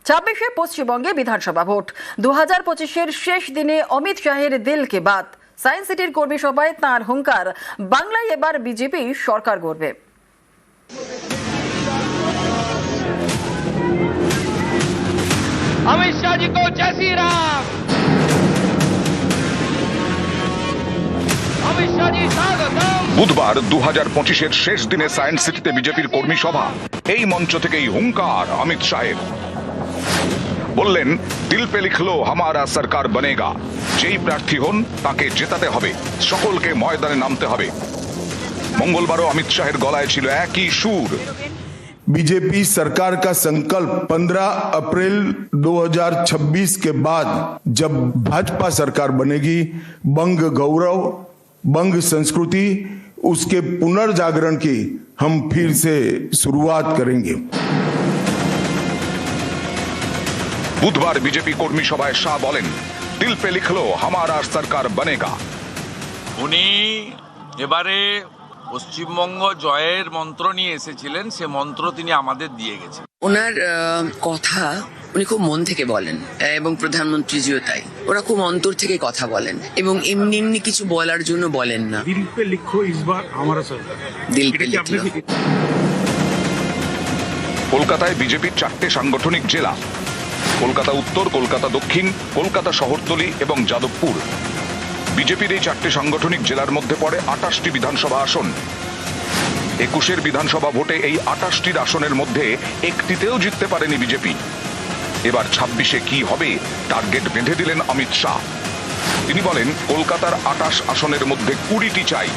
26 পশ্চিমবঙ্গে বিধানসভা ভোট 2025-এর শেষ দিনে অমিত শাহের দিল কে বাত। সায়েন্স সিটির কর্মী সভায় তাঁর হুঙ্কার, বাংলায় এবার বিজেপি সরকার গড়বে। अमित शाह जी को जय श्री राम। अमित शाह जी स्वागतम। বুধবার 2025-এর শেষ দিনে সায়েন্স সিটিতে বিজেপির কর্মী সভা। এই মঞ্চ থেকেই হুঙ্কার অমিত শাহের। বললেন, দিল পে লিখলো হামারা সরকার বনেগা। যেই প্রার্থী হন তাকে জেতাতে হবে, সকলকে ময়দানে নামতে হবে। মঙ্গলবারও অমিত শাহের গলায় ছিল একই সুর। बीजेपी सरकार का संकल्प 15 अप्रैल 2026 के बाद जब भाजपा सरकार बनेगी, बंग गौरव, बंग संस्कृति, उसके पुनर्जागरण की हम फिर से शुरुआत करेंगे। বুধবার বিজেপি কর্মী সভায় শাহ বলেন, দিল পে লিখলো হামারা সরকার বনেগা। উনি এবারে পশ্চিমবঙ্গ জয়ের মন্ত্র নিয়ে এসেছিলেন, সে মন্ত্র তিনি আমাদের দিয়ে গেছেন। ওনার কথা উনি খুব মন থেকে বলেন এবং প্রধানমন্ত্রীজিও তাই। ওরা খুব অন্তর থেকে কথা বলেন এবং এমনি এমনি কিছু বলার জন্য বলেন না। দিল পে লিখো ইসবার হামারা সরকার। দিল পে লিখো। কলকাতায় বিজেপির 4টে সাংগঠনিক জেলা, কলকাতা উত্তর, কলকাতা দক্ষিণ, কলকাতা শহরতলি এবং যাদবপুর। বিজেপির এই 4টে সাংগঠনিক জেলার মধ্যে পড়ে 28টি বিধানসভা আসন। 21-এর বিধানসভা ভোটে এই 28টির আসনের মধ্যে একটিতেও জিততে পারেনি বিজেপি। এবার 26-এ কি হবে টার্গেট বেঁধে দিলেন অমিত শাহ। তিনি বলেন, কলকাতার 28 আসনের মধ্যে 20টি চাই।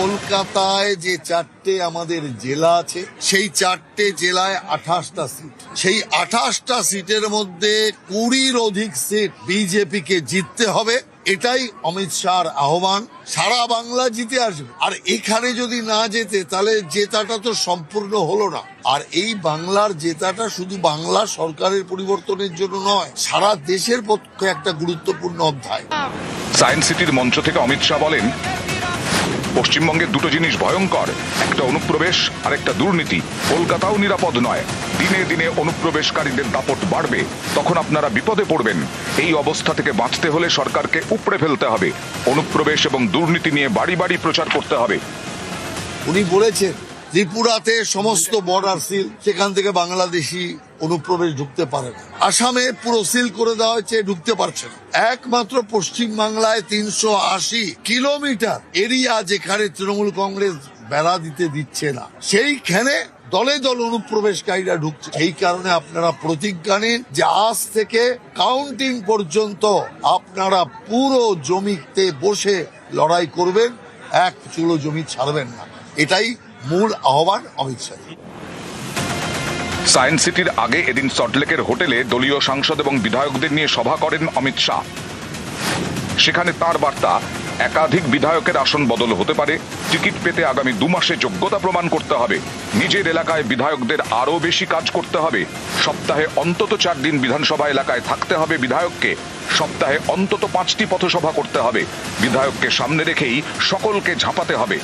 কলকাতায় যে 4টে আমাদের জেলা আছে, সেই 4টে জেলায় 28টা সিট। সেই 28টা সিটের মধ্যে 20-র অধিক সিট বিজেপিকে জিততে হবে। এটাই অমিত শাহর আহ্বান। সারা বাংলা জিতে আসবে, আর এখানে যদি না জেতে তাহলে জেতাটা তো সম্পূর্ণ হলো না। আর এই বাংলার জেতাটা শুধু বাংলা সরকারের পরিবর্তনের জন্য নয়, সারা দেশের পক্ষে একটা গুরুত্বপূর্ণ অধ্যায়। সায়েন্স সিটির মঞ্চ থেকে অমিত শাহ বলেন, পশ্চিমবঙ্গের দুটো জিনিস ভয়ঙ্কর, একটা অনুপ্রবেশ আর একটা দুর্নীতি। কলকাতাও নিরাপদ নয়। দিনে দিনে অনুপ্রবেশকারীদের দাপট বাড়বে, তখন আপনারা বিপদে পড়বেন। এই অবস্থা থেকে বাঁচতে হলে সরকারকে উপড়ে ফেলতে হবে। অনুপ্রবেশ এবং দুর্নীতি নিয়ে বাড়ি বাড়ি প্রচার করতে হবে। উনি বলেছেন, ত্রিপুরাতে সমস্ত বর্ডার সিল, সেখান থেকে বাংলাদেশি অনুপ্রবেশ ঢুকতে পারে না। আসামে পুরো সিল করে দেওয়া হয়েছে, ঢুকতে পারছে না। একমাত্র পশ্চিম বাংলায় 380 কিলোমিটার এরিয়া যেখানে তৃণমূল কংগ্রেস বেড়া দিতে দিচ্ছে না, সেইখানে দলে দল অনুপ্রবেশকারীরা ঢুকছে। এই কারণে আপনারা প্রতিজ্ঞা নিন যে আজ থেকে কাউন্টিং পর্যন্ত আপনারা পুরো জমিতে বসে লড়াই করবেন, এক চুলো জমি ছাড়বেন না। এটাই মূল আহ্বান অমিত শাহ। সায়েন্স সিটির আগে এদিন সল্টলেকের হোটেলে দলীয় সাংসদ এবং বিধায়কদের নিয়ে সভা করেন অমিত শাহ। সেখানে তার বার্তা, একাধিক বিধায়কের আসন বদল হতে পারে। টিকিট পেতে আগামী 2 মাসে যোগ্যতা প্রমাণ করতে হবে। নিজের এলাকায় বিধায়কদের আরো বেশি কাজ করতে হবে। সপ্তাহে অন্তত 4 দিন বিধানসভা এলাকায় থাকতে হবে বিধায়ককে। সপ্তাহে অন্তত 5টি পথসভা করতে হবে। বিধায়ককে সামনে রেখেই সকলকে ঝাঁপাতে হবে।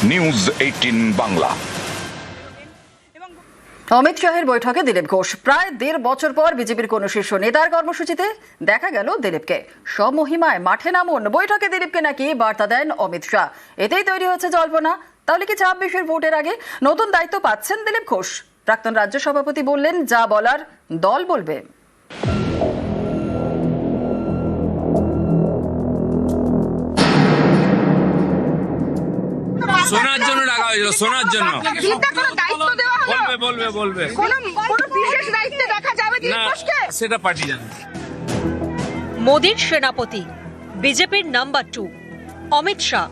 নিউজ 18 বাংলা। অমিত শাহের বৈঠকে দিলীপ ঘোষ। প্রায় 1.5 বছর পর বিজেপির কোন শীর্ষ নেতার কর্মসূচিতে দেখা গেল দিলীপকে। স্বমহিমায় মাঠে নামুন। বৈঠকে দিলীপকে নাকি বার্তা দেন অমিত শাহ। এতেই তৈরি হচ্ছে জল্পনা, তাহলে কি 26-এর ভোটের আগে নতুন দায়িত্ব পাচ্ছেন দিলীপ ঘোষ? প্রাক্তন রাজ্য সভাপতি বললেন, যা বলার দল বলবে। শোনার জন্য ডাকা হয়েছিল, শোনার জন্য। বলবে না, সেটা পার্টি জানে। মোদির সেনাপতি, বিজেপির নাম্বার 2 অমিত শাহ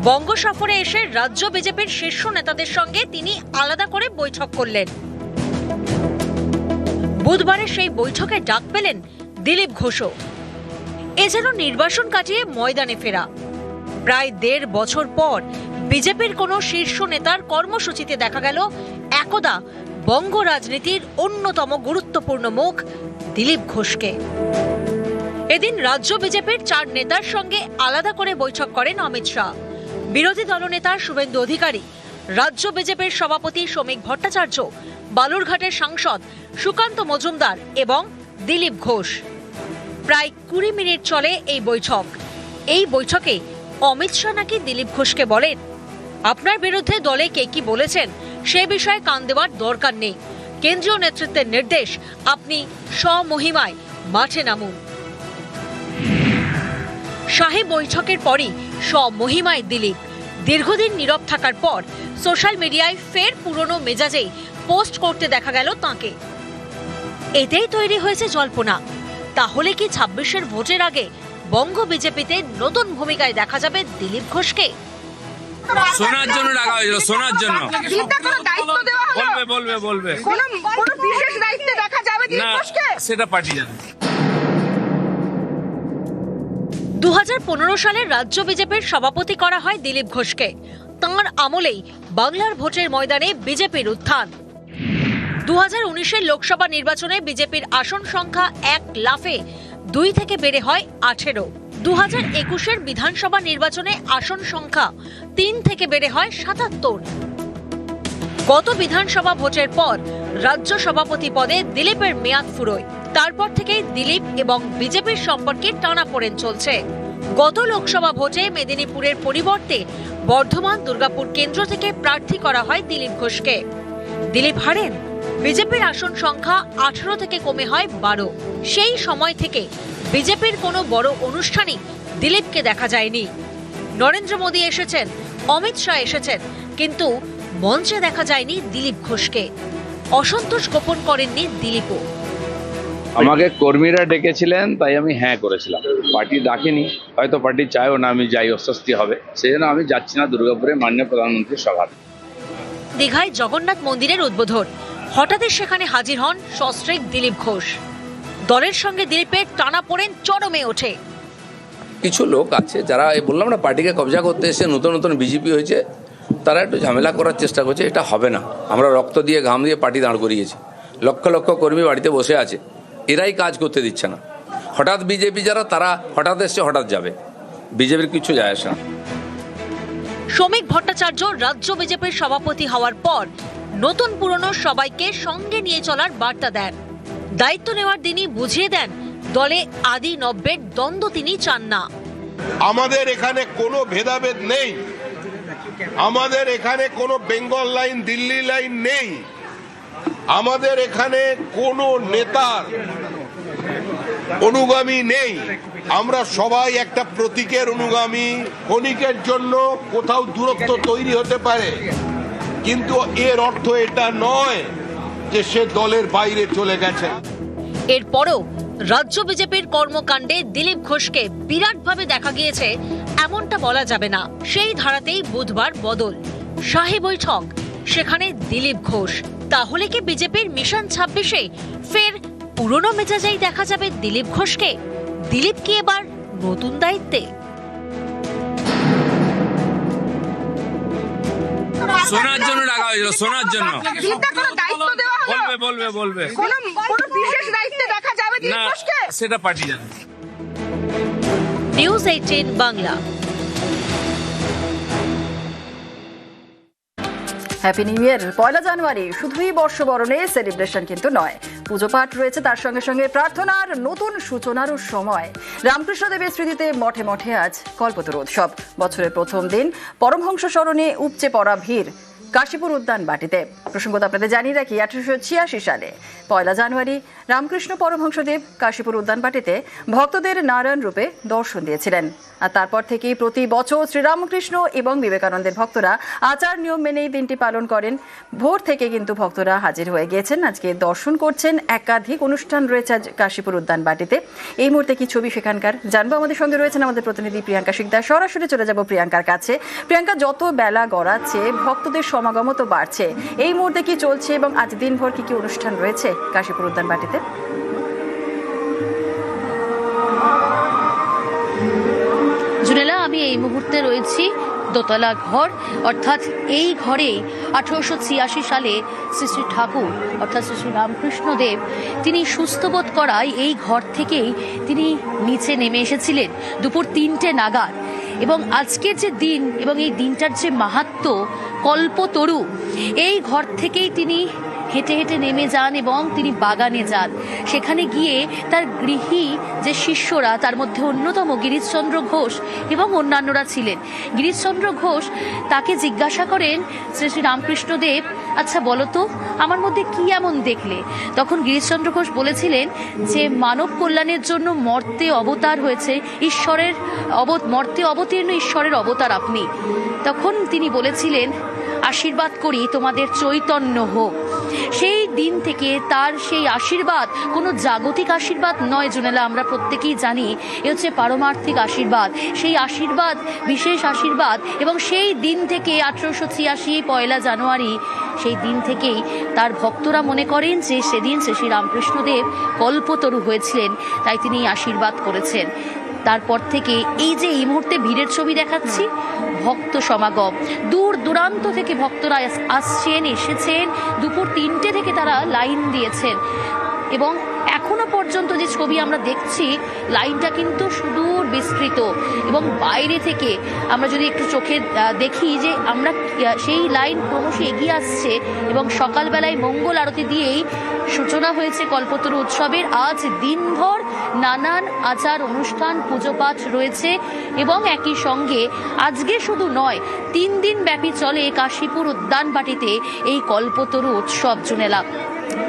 বঙ্গ সফরে এসে রাজ্য বিজেপির শীর্ষ নেতাদের সঙ্গে তিনি আলাদা করে বৈঠক করলেন। বুধবারে সেই বৈঠকে ডাক পেলেন দিলীপ ঘোষও। এ যেন নির্বাচন কাটিয়ে ময়দানে ফেরা। প্রায় 1.5 বছর পর বিজেপির কোনো শীর্ষ নেতার কর্মসূচিতে দেখা গেল একদা বঙ্গ রাজনীতির অন্যতম গুরুত্বপূর্ণ মুখ দিলীপ ঘোষকে। এদিন রাজ্য বিজেপির 4 নেতার সঙ্গে আলাদা করে বৈঠক করেন অমিত শাহ। বিরোধী দলনেতা শুভেন্দু অধিকারী, রাজ্য বিজেপির সভাপতি শ্রমিক ভট্টাচার্য, বালুরঘাটের সাংসদ সুকান্ত মজুমদার এবং দিলীপ ঘোষ। প্রায় 20 মিনিট চলে এই বৈঠক। এই বৈঠকে অমিত শাহ নাকি দিলীপ ঘোষকে বলেন, আপনার বিরুদ্ধে দলে কে কি বলেছেন সে বিষয়ে কান দেওয়ার দরকার নেই। কেন্দ্রীয় নেতৃত্বের নির্দেশ, আপনি স্বমহিমায় মাঠে নামুন। শাহী বৈঠকের পরই স্বমহিমায় দিলীপ। দীর্ঘদিন নীরব থাকার পর সোশ্যাল মিডিয়ায় ফের পুরনো মেজাজেই পোস্ট করতে দেখা গেল তাঁকে। এতেই তৈরি হয়েছে জল্পনা, তাহলে কি 26-এর ভোটের আগে বঙ্গ বিজেপিতে নতুন ভূমিকায় দেখা যাবে দিলীপ ঘোষকে? শোনার জন্য ডাকা হয়েছিল, শোনার জন্য। বলবে কোনো বিশেষ দায়িত্বে দেখা যাবে না, সেটা পার্টি জানে। 2015 সালে রাজ্য বিজেপির সভাপতি করা হয় দিলীপ ঘোষকে। তাঁর আমলেই বাংলার ভোটের ময়দানে বিজেপির উত্থান। 2019-এর লোকসভা নির্বাচনে বিজেপির আসন সংখ্যা 1 লাফে 2 থেকে বেড়ে হয় 18। 2021-এর বিধানসভা নির্বাচনে আসন সংখ্যা 3 থেকে বেড়ে হয় 77। গত বিধানসভা ভোটের পর রাজ্য সভাপতি পদে দিলীপের মেয়াদ ফুরোয়। তারপর থেকেই দিলীপ এবং বিজেপির সম্পর্কে টানাপোড়েন চলছে। গত লোকসভা ভোটে মেদিনীপুরের পরিবর্তে বর্ধমান দুর্গাপুর কেন্দ্র থেকে প্রার্থী করা হয় দিলীপ ঘোষকে। দিলীপ হারেন। বিজেপির আসন সংখ্যা 18 থেকে কমে হয় 12। সেই সময় থেকে বিজেপির কোনো বড় অনুষ্ঠানই দিলীপকে দেখা যায়নি। নরেন্দ্র মোদী এসেছেন, অমিত শাহ এসেছেন, কিন্তু মঞ্চে দেখা যায়নি দিলীপ ঘোষকে। অসন্তোষ গোপন করেননি দিলীপও। আমাকে কর্মীরা ডেকেছিলেন, তাই আমি হ্যাঁ করেছিলাম। পার্টি ডাকেনি, হয়তো পার্টি চায়ও না আমি যাই, অস্বস্তি হবে, সেই জন্য আমি যাচ্ছি না দুর্গাপুরে মাননীয় প্রধানমন্ত্রীর সভা। দীঘায় জগন্নাথ মন্দিরের উদ্বোধন, হঠাৎই সেখানে হাজির হন সস্ত্রীক দিলীপ ঘোষ। দলের সঙ্গে দিলীপের টানাপোড়েন চরমে ওঠে। কিছু লোক আছে যারা, বললাম না, পার্টিকে কবজা করতে এসে নতুন নতুন বিজেপি হয়েছে, তারা একটু ঝামেলা করার চেষ্টা করছে। এটা হবে না। আমরা রক্ত দিয়ে ঘাম দিয়ে পার্টি দাঁড় করিয়েছি, লক্ষ লক্ষ কর্মী বাড়িতে বসে আছে, এরাই কাজ করতে দিচ্ছে না। হঠাৎ বিজেপি যারা, তারা হঠাৎ এসছে হঠাৎ যাবে, বিজেপির কিছু যায় আসে না। শ্রমিক ভট্টাচার্য রাজ্য বিজেপির সভাপতি হওয়ার পর নতুন পুরনো সবাইকে সঙ্গে নিয়ে চলার বার্তা দেন। দায়িত্ব নেওয়ার দিনই বুঝিয়ে দেন দলে আদি নব্যের দ্বন্দ্ব তিনি চান না। আমাদের এখানে কোনো ভেদাভেদ নেই, আমাদের এখানে কোনো বেঙ্গল লাইন দিল্লি লাইন নেই, আমাদের এখানে কোনো নেতার অনুগামী নেই। আমরা সবাই একটা প্রতীকের অনুগামী। ক্ষণিকের জন্য কোথাও দূরত্ব তৈরি হতে পারে, কিন্তু এর অর্থ এটা নয় যে সে দলের বাইরে চলে গেছে। এরপরও রাজ্য বিজেপির কর্মকাণ্ডে দিলীপ ঘোষকে বিরাটভাবে দেখা গিয়েছে এমনটা বলা যাবে না। সেই ধারাতেই বুধবার বদল, শাহী বৈঠক, সেখানে দিলীপ ঘোষ। তাহলে কি বিজেপির মিশন 26-এ ফের পুরনো মেজাজেই দেখা যাবে দিলীপ ঘোষকে? দিলীপ কি এবার নতুন দায়িত্বে? শোনার জন্য ডাকা হয়েছিল, শোনার জন্য। বলবে কোনো বিশেষ দায়িত্বে দেখা যাবে না, সেটা পার্টি জানে। News 18 Bangla. Happy new year. 1 জানুয়ারি শুধুই বর্ষবরণে সেলিব্রেশন কিন্তু নয়, পুজো পাঠ রয়েছে, তার সঙ্গে সঙ্গে প্রার্থনার নতুন সূচনারও সময়। রামকৃষ্ণদেবের স্মৃতিতে মঠে মঠে আজ কল্পতরু উৎসব। বছরের প্রথম দিন পরমহংস স্মরণে উপচে পড়া ভিড় কাশীপুর উদ্যান বাটিতে। প্রসঙ্গত আপনাদের জানিয়ে রাখি, 1886 সালে 1 জানুয়ারি রামকৃষ্ণ পরমহংসদেব কাশীপুর উদ্যান বাটিতে ভক্তদের নারায়ণ রূপে দর্শন দিয়েছিলেন। আর তারপর থেকেই প্রতি বছর শ্রীরামকৃষ্ণ এবং বিবেকানন্দের ভক্তরা আচার নিয়ম মেনেই দিনটি পালন করেন। ভোর থেকে কিন্তু ভক্তরা হাজির হয়ে গিয়েছেন, আজকে দর্শন করছেন। একাধিক অনুষ্ঠান রয়েছে আজ কাশীপুর উদ্যান বাটিতে। এই মুহূর্তে কি ছবি সেখানকার জানবো। আমাদের সঙ্গে রয়েছেন আমাদের প্রতিনিধি প্রিয়াঙ্কা শিকদার। সরাসরি চলে যাব প্রিয়াঙ্কার কাছে। প্রিয়াঙ্কা, যত বেলা গড়াচ্ছে ভক্তদের সমাগম তো বাড়ছে, এই মুহূর্তে কি চলছে এবং আজ দিনভর কি কি অনুষ্ঠান রয়েছে কাশীপুর উদ্যান বাটিতে? জুনেলা, আমি এই মুহূর্তে রয়েছি দোতলা ঘর, অর্থাৎ এই ঘরে 1886 সালে শ্রী শ্রী ঠাকুর অর্থাৎ শ্রী শ্রী রামকৃষ্ণদেব তিনি সুস্থ বোধ করায় এই ঘর থেকেই তিনি নিচে নেমে এসেছিলেন দুপুর 3টে নাগাদ। এবং আজকের যে দিন এবং এই দিনটার যে মাহাত্ম্য, কল্পতরু, এই ঘর থেকেই তিনি হেঁটে হেঁটে নেমে যান এবং তিনি বাগানে যান। সেখানে গিয়ে তার গৃহী যে শিষ্যরা, তার মধ্যে অন্যতম গিরিশচন্দ্র ঘোষ এবং অন্যান্যরা ছিলেন। গিরিশচন্দ্র ঘোষ তাকে জিজ্ঞাসা করেন, শ্রী শ্রী রামকৃষ্ণদেব, আচ্ছা বলো তো আমার মধ্যে কি এমন দেখলে? তখন গিরিশচন্দ্র ঘোষ বলেছিলেন যে মানব কল্যাণের জন্য মর্তে অবতার হয়েছে ঈশ্বরের মর্তে অবতীর্ণ ঈশ্বরের অবতার আপনি। তখন তিনি বলেছিলেন, আশীর্বাদ করি তোমাদের চৈতন্য হোক। সেই দিন থেকে তার সেই আশীর্বাদ কোনো জাগতিক আশীর্বাদ নয় জুনেলা, আমরা প্রত্যেকেই জানি এ হচ্ছে পারমার্থিক আশীর্বাদ। সেই আশীর্বাদ বিশেষ আশীর্বাদ, এবং সেই দিন থেকে 1886 পয়লা জানুয়ারি, সেই দিন থেকেই তার ভক্তরা মনে করেন যে সেদিন শ্রী রামকৃষ্ণদেব কল্পতরু হয়েছিলেন, তাই তিনি আশীর্বাদ করেছেন। তারপর থেকে এই যে এই মুহূর্তে ভিড়ের ছবি দেখাচ্ছি, ভক্ত সমাগম, দূর দূরান্ত থেকে ভক্তরা আসছেন, এসেছেন, দুপুর 3টে থেকে তারা লাইন দিয়েছেন। এবং এখনো পর্যন্ত যে ছবি আমরা দেখছি, লাইনটা কিন্তু সুদূর বিস্তৃত, এবং বাইরে থেকে আমরা যদি একটু চোখে দেখি যে আমরা সেই লাইন ক্রমশ এগিয়ে আসছে। এবং সকালবেলায় মঙ্গল আরতি দিয়েই সূচনা হয়েছে কল্পতরু উৎসবের। আজ দিনভর নানান আচার অনুষ্ঠান, পুজো পাঠ রয়েছে, এবং একই সঙ্গে আজকে শুধু নয়, 3 দিন ব্যাপী চলে কাশীপুর উদ্যানবাটিতে এই কল্পতরু উৎসব জুনেলা।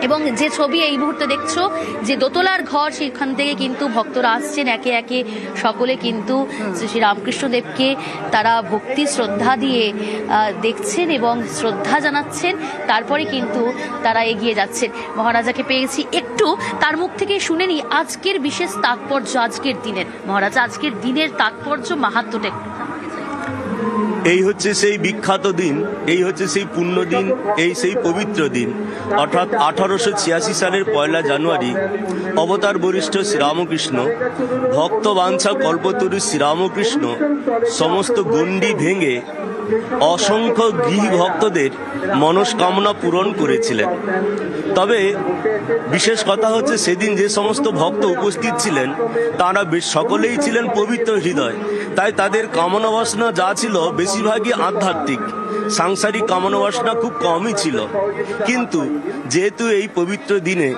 এবং যে ছবি এই মুহূর্তে দেখছো, যে দোতলার ঘর, সেখান থেকে কিন্তু ভক্তরা আসছেন একে একে, সকলে কিন্তু শ্রী রামকৃষ্ণদেবকে তারা ভক্তি শ্রদ্ধা দিয়ে দেখছেন এবং শ্রদ্ধা জানাচ্ছেন। তারপরে কিন্তু তারা এগিয়ে যাচ্ছেন। মহারাজাকে পেয়েছি, একটু তার মুখ থেকে শুনে নিই আজকের বিশেষ তাৎপর্য, আজকের দিনের। মহারাজা, আজকের দিনের তাৎপর্য, মাহাত্ম্যটা একটু। এই হচ্ছে সেই বিখ্যাত দিন, এই হচ্ছে সেই পুণ্য দিন, এই সেই পবিত্র দিন, অর্থাৎ 1886 সালের পয়লা জানুয়ারি অবতার বরিষ্ঠ শ্রীরামকৃষ্ণ, ভক্ত বাঞ্ছা কল্পতরু শ্রীরামকৃষ্ণ সমস্ত গণ্ডি ভেঙে অসংখ্য গৃহী ভক্তদের মনস্কামনা পূরণ করেছিলেন। তবে বিশেষ কথা হচ্ছে, সেদিন যে সমস্ত ভক্ত উপস্থিত ছিলেন তারা সকলেই ছিলেন পবিত্র হৃদয়, তাই তাদের কামনা বাসনা যা ছিল বেশিরভাগই আধ্যাত্মিক, সাংসারিক কামনা বাসনা খুব কমই ছিল। কিন্তু যেহেতু এই পবিত্র দিনে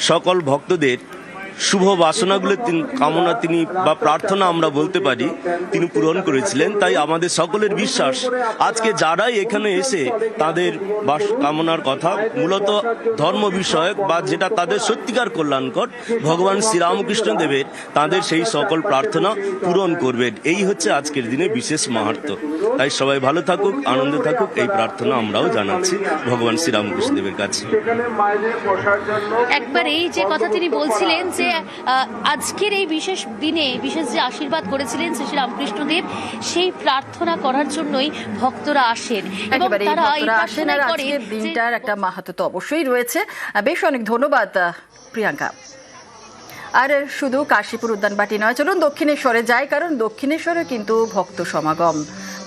সকল ভক্তদের শুভ বাসনাগুলো কামনা তিনি বা প্রার্থনা আমরা বলতে পারি তিনি পূরণ করেছিলেন, তাই আমাদের সকলের বিশ্বাস আজকে যারাই এখানে এসে তাদের কামনার কথা মূলত ধর্ম বিষয়ক বা যেটা তাদের সত্যিকার কল্যাণকর ভগবান শ্রীরামকৃষ্ণ দেবের, তাদের সেই সকল প্রার্থনা পূরণ করবেন। এই হচ্ছে আজকের দিনে বিশেষ মাহাত্ম্য। তাই সবাই ভালো থাকুক, আনন্দে থাকুক, এই প্রার্থনা আমরাও জানাচ্ছি ভগবান শ্রীরামকৃষ্ণ দেবের কাছে। একবার এই যে কথা তিনি বলছিলেন যে আজকের এই বিশেষ দিনে বিশেষ যে আশীর্বাদ করেছিলেন শ্রী রামকৃষ্ণদেব, সেই প্রার্থনা করার জন্যই ভক্তরা আসেন এবং তারা এই প্রার্থনা করে। আজকের দিনটার একটা মাহাত্ম্য তো অবশ্যই রয়েছে। বেশ অনেক ধন্যবাদ প্রিয়াঙ্কা। আর শুধু কাশীপুর উদ্যানবাটি নয়, চলুন দক্ষিণেশ্বরে যাই, কারণ দক্ষিণেশ্বরে কিন্তু ভক্ত সমাগম,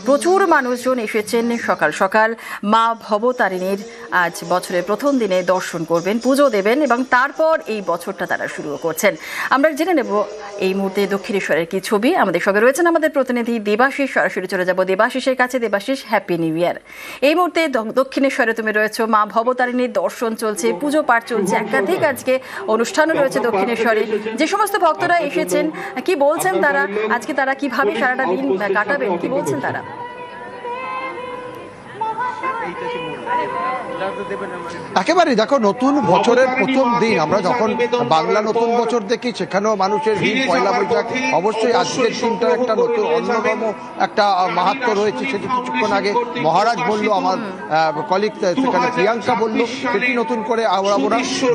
প্রচুর মানুষজন এসেছেন সকাল সকাল। মা ভবতারিণীর আজ বছরের প্রথম দিনে দর্শন করবেন, পুজো দেবেন, এবং তারপর এই বছরটা তারা শুরু করছেন। আমরা জেনে নেব এই মুহূর্তে দক্ষিণেশ্বরের কি ছবি। আমাদের সঙ্গে রয়েছেন আমাদের প্রতিনিধি দেবাশিস। সরাসরি চলে যাব দেবাশিসের কাছে। Debashis, happy new year. এই মুহূর্তে দক্ষিণেশ্বরে তুমি রয়েছো, মা ভবতারিণীর দর্শন চলছে, পুজো পাঠ চলছে, একাধিক আজকে অনুষ্ঠানও রয়েছে দক্ষিণেশ্বরে। যে সমস্ত ভক্তরা এসেছেন, কি বলছেন তারা, আজকে তারা কিভাবে সারাটা দিন কাটাবেন, কি বলছেন তারা? একেবারে দেখো, নতুন বছরের প্রথম দিন আমরা যখন বাংলা নতুন বছর দেখি, সেখানেও মানুষের ভিড়। পয়লা বৈশাখ অবশ্যই আজকের দিনটার একটা নতুন অন্যতম একটা মাহাত্ম্য রয়েছে, সেটি কিছুক্ষণ আগে মহারাজ বললো, আমার কলিগ সেখানে প্রিয়াঙ্কা বললো, সেটি নতুন করে আমরা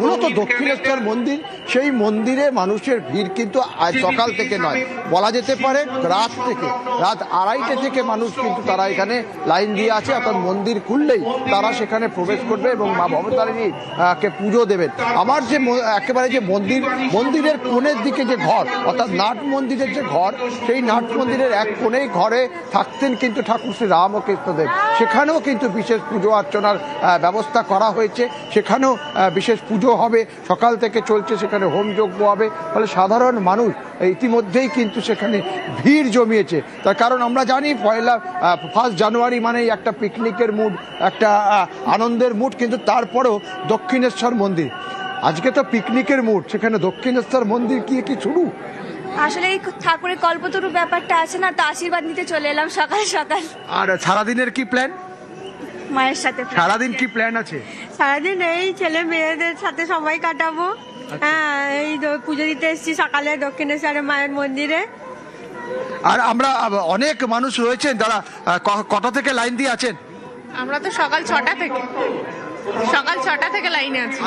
মূলত দক্ষিণেশ্বর মন্দির, সেই মন্দিরে মানুষের ভিড় কিন্তু আজ সকাল থেকে নয়, বলা যেতে পারে রাত থেকে, রাত 2:30 থেকে মানুষ কিন্তু তারা এখানে লাইন দিয়ে আছে। অর্থাৎ মন্দির খুললেই তারা সেখানে প্রবেশ করবে এবং মা ভবতারিণীকে পুজো দেবেন। আমার যে একেবারে যে মন্দিরের কোণের দিকে যে ঘর, অর্থাৎ নাট মন্দিরের যে ঘর, সেই নাট মন্দিরের এক কোণেই ঘরে থাকতেন কিন্তু ঠাকুর শ্রী রামকৃষ্ণদেব। সেখানেও কিন্তু বিশেষ পুজো অর্চনার ব্যবস্থা করা হয়েছে, সেখানেও বিশেষ পুজো হবে, সকাল থেকে চলছে, সেখানে হোমযজ্ঞ হবে। ফলে সাধারণ মানুষ ইতিমধ্যেই কিন্তু সেখানে ভিড় জমিয়েছে। তার কারণ আমরা জানি 1 জানুয়ারি মানেই একটা পিকনিকের মুড, একটা আনন্দের মুড, কিন্তু তারপরেও দক্ষিণেশ্বর মন্দির আজকে তো পিকনিকের মুড, সেখানে দক্ষিণেশ্বর মন্দির কি শুরু। আসলে এই ঠাকুরের কল্পতরু ব্যাপারটা আছে না, তো আশীর্বাদ নিতে চলে এলাম সকাল সকাল। আর সারাদিনের কি প্ল্যান? মায়ের সাথে সারাদিন কি প্ল্যান আছে? সারাদিন এই ছেলে মেয়েদের সাথে সময় কাটাবো। হ্যাঁ, এই পুজো দিতে এসেছি সকালে দক্ষিণেশ্বরে মায়ের মন্দিরে। আর আমরা অনেক মানুষ রয়েছেন, তারা কটা থেকে লাইন দিয়ে আছেন? আমরা তো সকাল 6টা থেকে লাইনে আছি।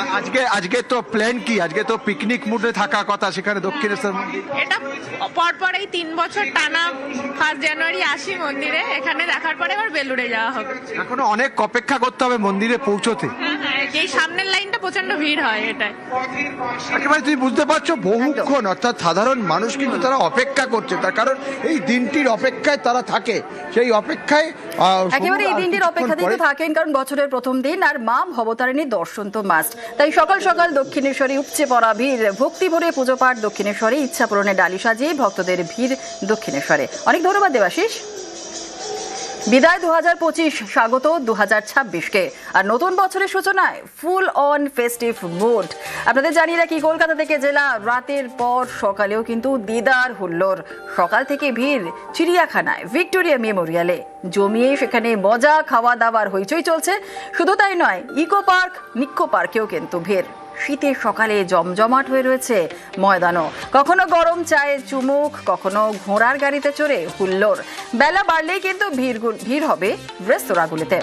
আজকে তো প্ল্যান কি? আজকে তো পিকনিক মুডে থাকা কথা সেখানে দক্ষিণেশ্বর মন্দির। এটা পরপর এই 3 বছর টানা 1 জানুয়ারি আসি মন্দিরে, এখানে দেখার পরে আবার বেলুড়ে যাওয়া হবে। এখনো অনেক অপেক্ষা করতে হবে মন্দিরে পৌঁছতে। এই সামনের লাইনটা প্রচন্ড ভিড় হয়, এটাই একেবারে তুমি বুঝতে পারছো, বহুক্ষণ, অর্থাৎ সাধারণ মানুষ কিন্তু তারা অপেক্ষা করছে, তার কারণ এই দিনটির অপেক্ষায় তারা থাকে, সেই অপেক্ষায় একেবারে এই দিনটির অপেক্ষাতেই তো থাকেন, কারণ বছরের প্রথম দিন আর মা ভবতারিণীর দর্শন তো মাস্ট। তাই সকাল সকাল দক্ষিণেশ্বরে উপচে পড়া ভিড়, ভক্তি ভরে পুজো পাঠ দক্ষিণেশ্বরে, ইচ্ছা পূরণে ডালি সাজিয়ে ভক্তদের ভিড় দক্ষিণেশ্বরে। অনেক ধন্যবাদ দেবাশিস। বিদায় 2025, স্বাগত 2026কে। আর নতুন বছরের সূচনায় ফুল অন ফেস্টিভ মুড। আপনাদের জানিয়ে রাখি, কলকাতা থেকে জেলা রাতের পর সকালেও কিন্তু দিদার হুল্লোড়। সকাল থেকে ভিড় চিড়িয়াখানায়, ভিক্টোরিয়া মেমোরিয়ালে জমিয়ে সেখানে মজা, খাওয়া দাওয়ার হইচই চলছে। শুধু তাই নয়, ইকো পার্ক, নিক্কো পার্কেও কিন্তু ভিড়। শীতের সকালে জমজমাট হয়ে রয়েছে ময়দানও। কখনো গরম চায়ের চুমুক, কখনো ঘোড়ার গাড়িতে চড়ে হুল্লোড়। বেলা বাড়লেই কিন্তু ভিড় হবে রেস্তোরাঁগুলিতে।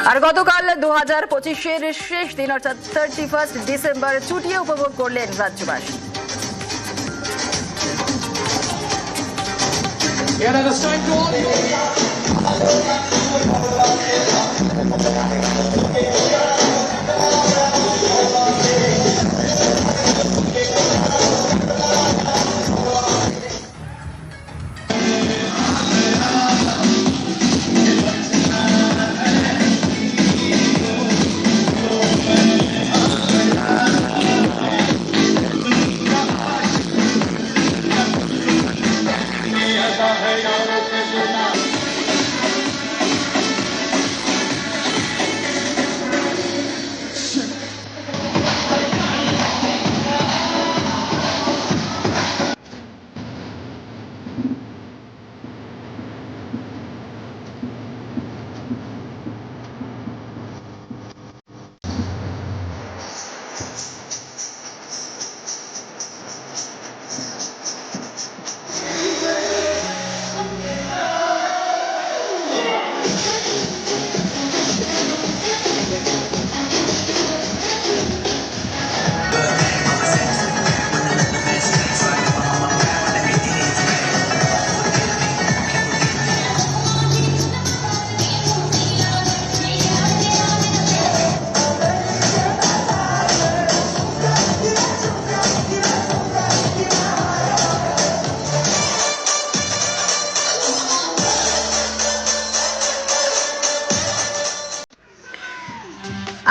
আর গতকাল 2025-এর শেষ দিন, অর্থাৎ 31 ডিসেম্বর ছুটিয়ে উপভোগ করলেন রাজ্যবাসী।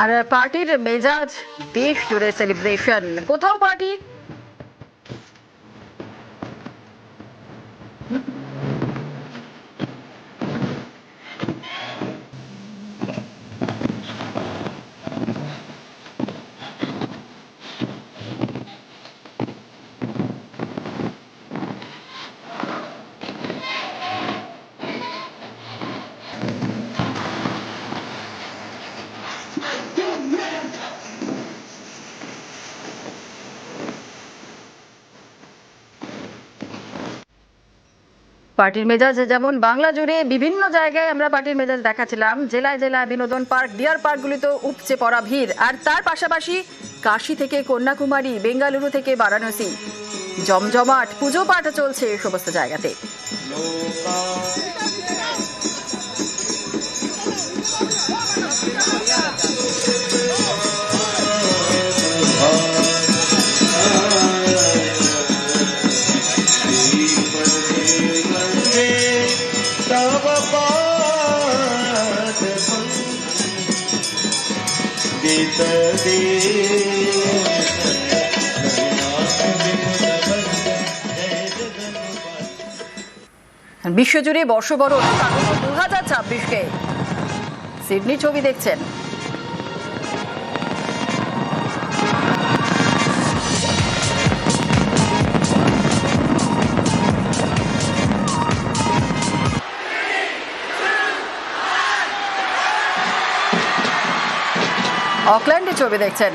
আর পার্টির মেজাজ, দেশ জুড়ে সেলিব্রেশন। কোথাও পার্টি, পার্টির মেজাজ যেমন বাংলা জুড়ে বিভিন্ন জায়গায় আমরা পার্টির মেজাজ দেখাচ্ছিলাম। জেলায় জেলায় বিনোদন পার্ক, ডিয়ার পার্কগুলিতে উপচে পড়া ভিড়। আর তার পাশাপাশি কাশী থেকে কন্যাকুমারী, বেঙ্গালুরু থেকে বারাণসী, জমজমাট পুজো পাঠ চলছে এই সমস্ত জায়গাতে। বিশ্বজুড়ে বর্ষবরণ 2026কে সিডনি ছবি দেখছেন। অকল্যান্ডে ছবি দেখছেন।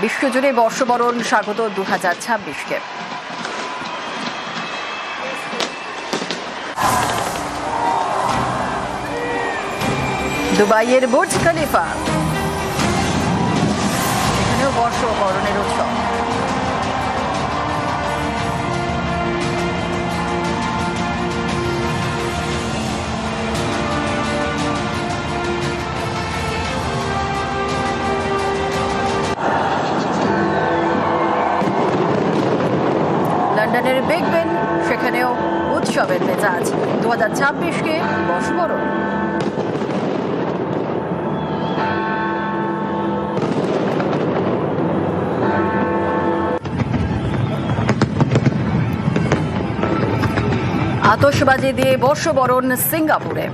বিশ্বজুড়ে বর্ষবরণ স্বাগত 2026কে। দুবাইয়ের বুর্জ খলিফা, এখানেও বর্ষবরণের উৎসব। লন্ডনের বিগ বেন, সেখানেও উৎসবের মেজাজ। 2026কে বর্ষবরণ। আতশবাজি দিয়ে বর্ষবরণ সিঙ্গাপুরে।